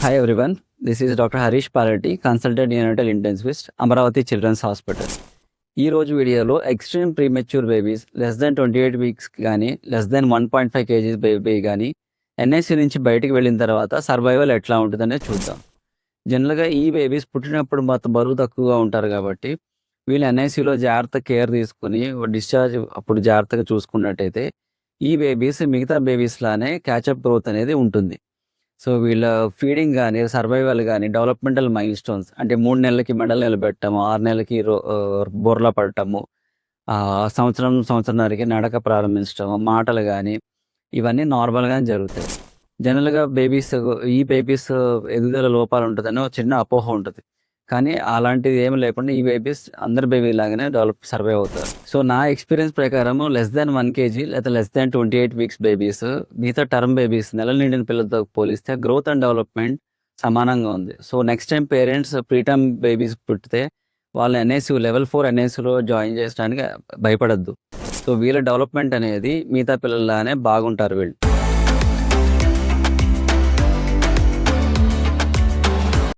Hi everyone, this is Dr. Harish Palati, Consultant Neonatal Intensivist, Amaravati Children's Hospital. ఈ రోజు వీడియోలో extreme premature babies less than 28 weeks కానీ less than 1.5 kgs baby కానీ NIC నుంచి బయటికి వెళ్ళిన తర్వాత సర్వైవల్ ఎట్లా ఉంటుందనే చూద్దాం. జనరల్గా ఈ బేబీస్ పుట్టినప్పుడు మొత్తం బరువు తక్కువగా ఉంటారు కాబట్టి వీళ్ళు ఎన్ఐసిలో జాగ్రత్త కేర్ తీసుకుని డిశ్చార్జ్ అప్పుడు జాగ్రత్తగా చూసుకున్నట్టయితే ఈ బేబీస్ మిగతా బేబీస్ లానే క్యాచప్ గ్రోత్ అనేది ఉంటుంది. సో వీళ్ళ ఫీడింగ్ కానీ సర్వైవల్ కానీ డెవలప్మెంటల్ మైల్ స్టోన్స్ అంటే 3 నెలలకి మెడలు నిలబెట్టము, 6 నెలలకి బోర్లా పడటము, సంవత్సరంన్నరకి నడక ప్రారంభించటము, మాటలు కానీ ఇవన్నీ నార్మల్గానే జరుగుతాయి. జనరల్గా ఈ బేబీస్ ఎదుగుదల లోపాలు ఉంటుందని ఒక చిన్న అపోహ ఉంటుంది. కానీ అలాంటిది ఏమి లేకుండా ఈ బేబీస్ అందరి బేబీ లాగానే సర్వైవ్ అవుతారు. సో నా ఎక్స్పీరియన్స్ ప్రకారం లెస్ దాన్ 1 కేజీ లేదా లెస్ దాన్ 28 వీక్స్ బేబీస్ మిగతా టర్మ్ బేబీస్ నెలలు నిండిన పిల్లలతో పోలిస్తే గ్రోత్ అండ్ డెవలప్మెంట్ సమానంగా ఉంది. So next time parents preterm babies పుట్టితే వాళ్ళ ఎన్ఐసి లెవెల్ 4 ఎన్ఐసిలో జాయిన్ చేయడానికి భయపడద్దు. సో వీళ్ళ డెవలప్మెంట్ అనేది మిగతా పిల్లలలానే బాగుంటారు వీళ్ళు.